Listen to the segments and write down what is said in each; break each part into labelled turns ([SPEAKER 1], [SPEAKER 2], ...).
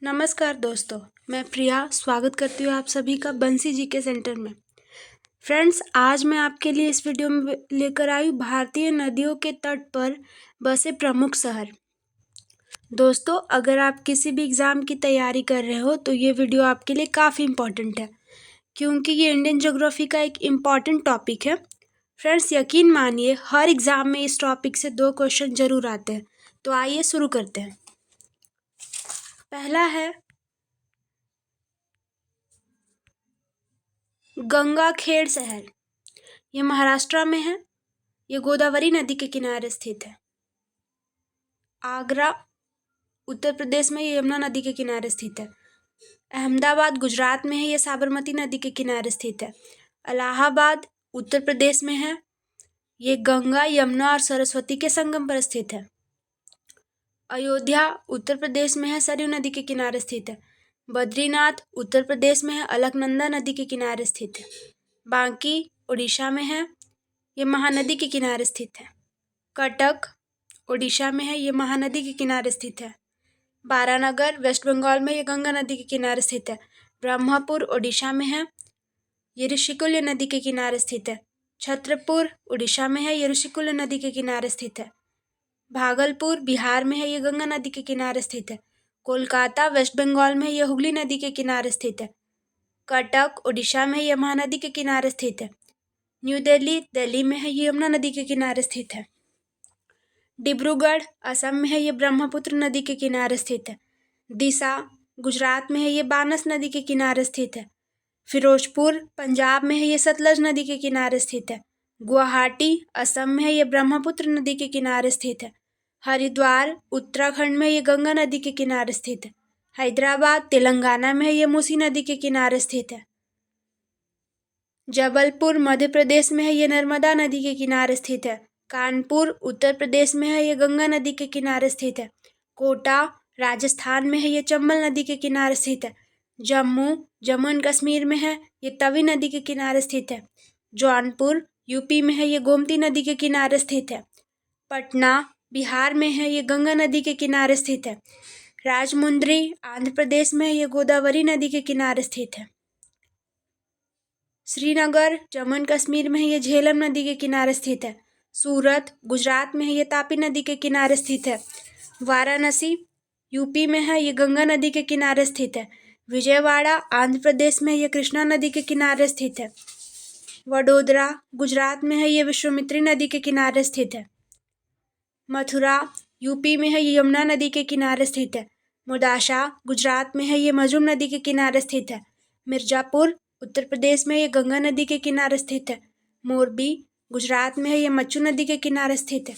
[SPEAKER 1] नमस्कार दोस्तों, मैं प्रिया स्वागत करती हूँ आप सभी का बंसी जी के सेंटर में। फ्रेंड्स, आज मैं आपके लिए इस वीडियो में लेकर आई हूँ भारतीय नदियों के तट पर बसे प्रमुख शहर। दोस्तों, अगर आप किसी भी एग्ज़ाम की तैयारी कर रहे हो तो ये वीडियो आपके लिए काफ़ी इम्पॉर्टेंट है, क्योंकि ये इंडियन ज्योग्राफी का एक इम्पॉर्टेंट टॉपिक है। फ्रेंड्स, यकीन मानिए हर एग्ज़ाम में इस टॉपिक से 2 क्वेश्चन जरूर आते हैं। तो आइए शुरू करते हैं। पहला है गंगाखेड़ शहर। ये महाराष्ट्र में है। ये गोदावरी नदी के किनारे स्थित है। आगरा उत्तर प्रदेश में, ये यमुना नदी के किनारे स्थित है। अहमदाबाद गुजरात में है। ये साबरमती नदी के किनारे स्थित है। इलाहाबाद उत्तर प्रदेश में है। ये गंगा, यमुना और सरस्वती के संगम पर स्थित है। अयोध्या उत्तर प्रदेश में है। सरयू नदी के किनारे स्थित है। बद्रीनाथ उत्तर प्रदेश में है। अलकनंदा नदी के किनारे स्थित है। बांकी उड़ीसा में है। ये महानदी के किनारे स्थित है। कटक उड़ीसा में है। ये महानदी के किनारे स्थित है। बारानगर वेस्ट बंगाल में, ये गंगा नदी के किनारे स्थित है। ब्रह्मपुर उड़ीसा में है। ये ऋषिकुल्य नदी के किनारे स्थित है। छतरपुर उड़ीसा में है। ये ऋषिकुल्य नदी के किनारे स्थित है। भागलपुर बिहार में है। ये गंगा नदी के किनारे स्थित है। कोलकाता वेस्ट बंगाल में, ये हुगली नदी के किनारे स्थित है। कटक उड़ीसा में, ये महानदी के किनारे स्थित है। न्यू दिल्ली दिल्ली में है। ये यमुना नदी के किनारे स्थित है। डिब्रूगढ़ असम में है। ये ब्रह्मपुत्र नदी के किनारे स्थित है। दिशा गुजरात में है। ये बानस नदी के किनारे स्थित है। फिरोजपुर पंजाब में है। ये सतलज नदी के किनारे स्थित है। गुवाहाटी असम में है। ये ब्रह्मपुत्र नदी के किनारे स्थित है। हरिद्वार उत्तराखंड में, ये गंगा नदी के किनारे स्थित है। हैदराबाद तेलंगाना में है। ये मूसी नदी के किनारे स्थित है। जबलपुर मध्य प्रदेश में है। ये नर्मदा नदी के किनारे स्थित है। कानपुर उत्तर प्रदेश में है। ये गंगा नदी के किनारे स्थित है। कोटा राजस्थान में है। ये चंबल नदी के किनारे स्थित है। जम्मू जम्मू एंड कश्मीर में है। ये तवी नदी के किनारे स्थित है। जौनपुर यूपी में है। ये गोमती नदी के किनारे स्थित है। पटना बिहार में है। ये गंगा नदी के किनारे स्थित है। राजमुंद्री आंध्र प्रदेश में है। ये गोदावरी नदी के किनारे स्थित है। श्रीनगर जम्मू एंड कश्मीर में है। ये झेलम नदी के किनारे स्थित है। सूरत गुजरात में है। ये तापी नदी के किनारे स्थित है। वाराणसी यूपी में है। ये गंगा नदी के किनारे स्थित है। विजयवाड़ा आंध्र प्रदेश में, ये कृष्णा नदी के किनारे स्थित है। वडोदरा गुजरात में है। ये विश्वामित्री नदी के किनारे स्थित है। मथुरा यूपी में है। ये यमुना नदी के किनारे स्थित है। मुदाशा गुजरात में है। ये मजूम नदी के किनारे स्थित है। मिर्जापुर उत्तर प्रदेश में, ये गंगा नदी के किनारे स्थित है। मोरबी गुजरात में है। ये मच्चू नदी के किनारे स्थित है।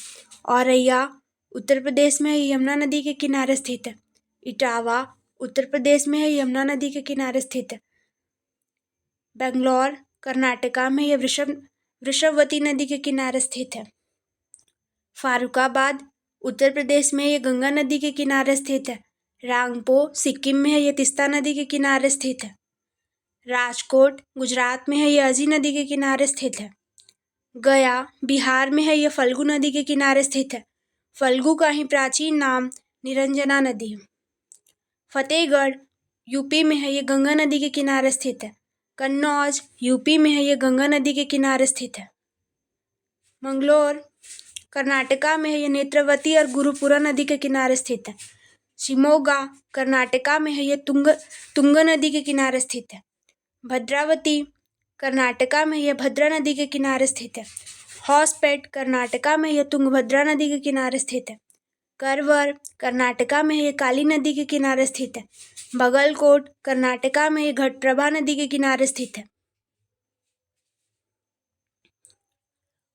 [SPEAKER 1] औरैया उत्तर प्रदेश में है। ये यमुना नदी के किनारे स्थित है। इटावा उत्तर प्रदेश में है। ये यमुना नदी के किनारे स्थित है। बेंगलोर कर्नाटका में, ये वृषभवती नदी के किनारे स्थित है। फारुखाबाद उत्तर प्रदेश में, ये गंगा नदी के किनारे स्थित है। रांगपो सिक्किम में है। ये तीस्ता नदी के किनारे स्थित है। राजकोट गुजरात में है। ये अजी नदी के किनारे स्थित है। गया बिहार में है। ये फल्गु नदी के किनारे स्थित है। फल्गु का ही प्राचीन नाम निरंजना नदी है। फतेहगढ़ यूपी में है। ये गंगा नदी के किनारे स्थित है। कन्नौज यूपी में है। ये गंगा नदी के किनारे स्थित है। मंगलोर कर्नाटका में है। ये नेत्रवती और गुरुपुरा नदी के किनारे स्थित है। शिमोगा कर्नाटका में है। ये तुंगा नदी के किनारे स्थित है। भद्रावती कर्नाटका में, यह भद्रा नदी के किनारे स्थित है। हॉसपेट कर्नाटका में, यह तुंगभद्रा नदी के किनारे स्थित है। करवर कर्नाटका में, यह काली नदी के किनारे स्थित है। बगलकोट कर्नाटका में, यह घटप्रभा नदी के किनारे स्थित है।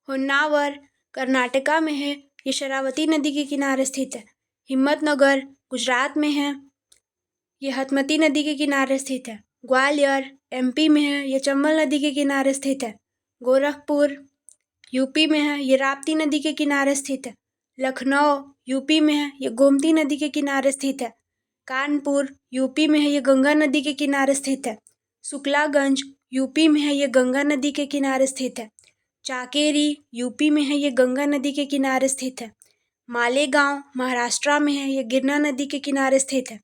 [SPEAKER 1] होन्नावर कर्नाटका में है। ये शरावती नदी के किनारे स्थित है। हिम्मतनगर गुजरात में है। ये हथमती नदी के किनारे स्थित है। ग्वालियर एमपी में है। ये चंबल नदी के किनारे स्थित है। गोरखपुर यूपी में है। ये राप्ती नदी के किनारे स्थित है। लखनऊ यूपी में है। ये गोमती नदी के किनारे स्थित है। कानपुर यूपी में है। ये गंगा नदी के किनारे स्थित है। शुक्लागंज यूपी में है। ये गंगा नदी के किनारे स्थित है। चाकेरी यूपी में है। ये गंगा नदी के किनारे स्थित है। मालेगांव महाराष्ट्र में है। ये गिरना नदी के किनारे स्थित है।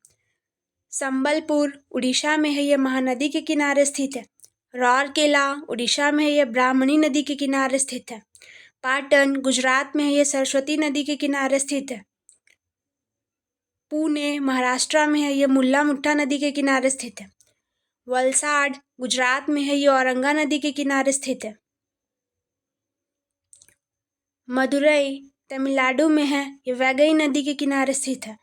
[SPEAKER 1] संबलपुर उड़ीसा में है, यह महानदी के किनारे स्थित है। राउरकेला उड़ीसा में है, यह ब्राह्मणी नदी के किनारे स्थित है। पाटन गुजरात में है, यह सरस्वती नदी के किनारे स्थित है। पुणे महाराष्ट्र में है, यह मुल्ला मुठ्ठा नदी के किनारे स्थित है। वलसाड गुजरात में है, यह औरंगा नदी के किनारे स्थित है। मदुरई तमिलनाडु में है, यह वैगई नदी के किनारे स्थित है।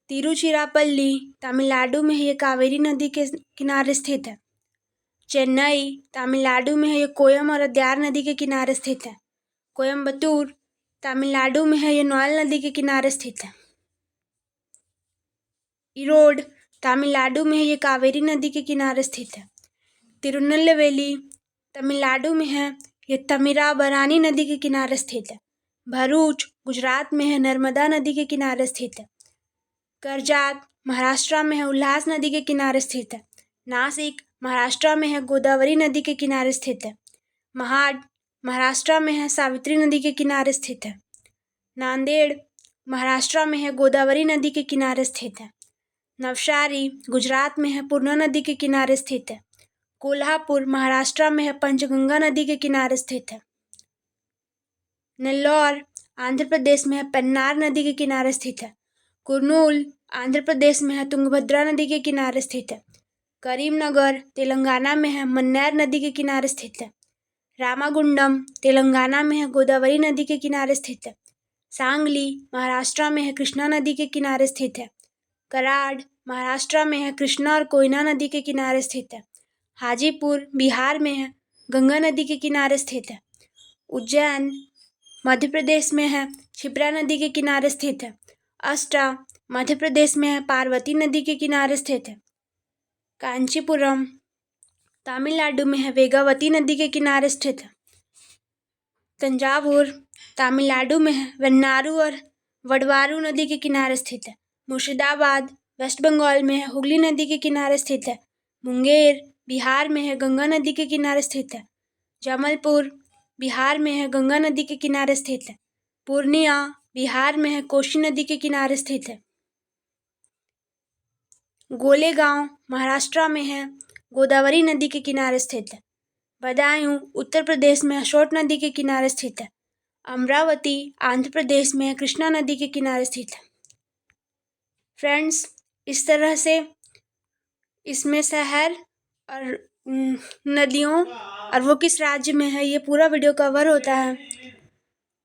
[SPEAKER 1] तिरुचिरापल्ली तमिलनाडु में है, यह कावेरी नदी के किनारे स्थित है। चेन्नई तमिलनाडु में है, यह कोयम और अद्यार नदी के किनारे स्थित है। कोयम्बटूर तमिलनाडु में है, यह नोयल नदी के किनारे स्थित है। ईरोड तमिलनाडु में है, यह कावेरी नदी के किनारे स्थित है। तिरुनेलवेली तमिलनाडु में है, यह तमिराबरानी नदी के किनारे स्थित है। भरूच गुजरात में है, नर्मदा नदी के किनारे स्थित है। करजात महाराष्ट्र में है, उल्हास नदी के किनारे स्थित है। नासिक महाराष्ट्र में है, गोदावरी नदी के किनारे स्थित है। महाड महाराष्ट्र में है, सावित्री नदी के किनारे स्थित है। नांदेड़ महाराष्ट्र में है, गोदावरी नदी के किनारे स्थित है। नवसारी गुजरात में है, पूर्णा नदी के किनारे स्थित है। कोल्हापुर महाराष्ट्र में है, पंचगंगा नदी के किनारे स्थित है। नेल्लौर आंध्र प्रदेश में है, पेन्नार नदी के किनारे स्थित है। कुर्नूल आंध्र प्रदेश में है, तुंगभद्रा नदी के किनारे स्थित है। करीमनगर तेलंगाना में है, मन्नेर नदी के किनारे स्थित है। रामागुंडम तेलंगाना में है, गोदावरी नदी के किनारे स्थित है। सांगली महाराष्ट्र में है, कृष्णा नदी के किनारे स्थित है। कराड़ महाराष्ट्र में है, कृष्णा और कोयना नदी के किनारे स्थित है। हाजीपुर बिहार में है, गंगा नदी के किनारे स्थित है। उज्जैन मध्य प्रदेश में है, क्षिप्रा नदी के किनारे स्थित है। अस्टा मध्य प्रदेश में है, पार्वती नदी के किनारे स्थित है। कांचीपुरम तमिलनाडु में है, वेगावती नदी के किनारे स्थित है। तंजावुर तमिलनाडु में है, वेन्नारू और वडवारू नदी के किनारे स्थित है। मुर्शिदाबाद वेस्ट बंगाल में है, हुगली नदी के किनारे स्थित है। मुंगेर बिहार में है, गंगा नदी के किनारे स्थित है। जबलपुर बिहार में है, गंगा नदी के किनारे स्थित है। पूर्णिया बिहार में है, कोसी नदी के किनारे स्थित है। गोलेगांव महाराष्ट्र में है, गोदावरी नदी के किनारे स्थित है। बदायूं उत्तर प्रदेश में अशोक नदी के किनारे स्थित है। अमरावती आंध्र प्रदेश में है, कृष्णा नदी के किनारे स्थित है। फ्रेंड्स, इस तरह से इसमें शहर और नदियों और वो किस राज्य में है, ये पूरा वीडियो कवर होता है।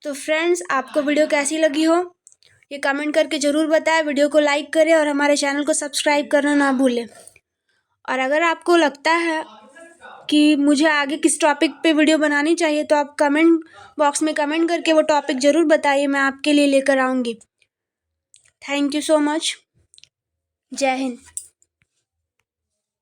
[SPEAKER 1] तो फ्रेंड्स, आपको वीडियो कैसी लगी हो ये कमेंट करके ज़रूर बताएं। वीडियो को लाइक करें और हमारे चैनल को सब्सक्राइब करना ना भूलें। और अगर आपको लगता है कि मुझे आगे किस टॉपिक पे वीडियो बनानी चाहिए तो आप कमेंट बॉक्स में कमेंट करके वो टॉपिक ज़रूर बताइए, मैं आपके लिए लेकर आऊँगी। Thank you so much. जय हिंद।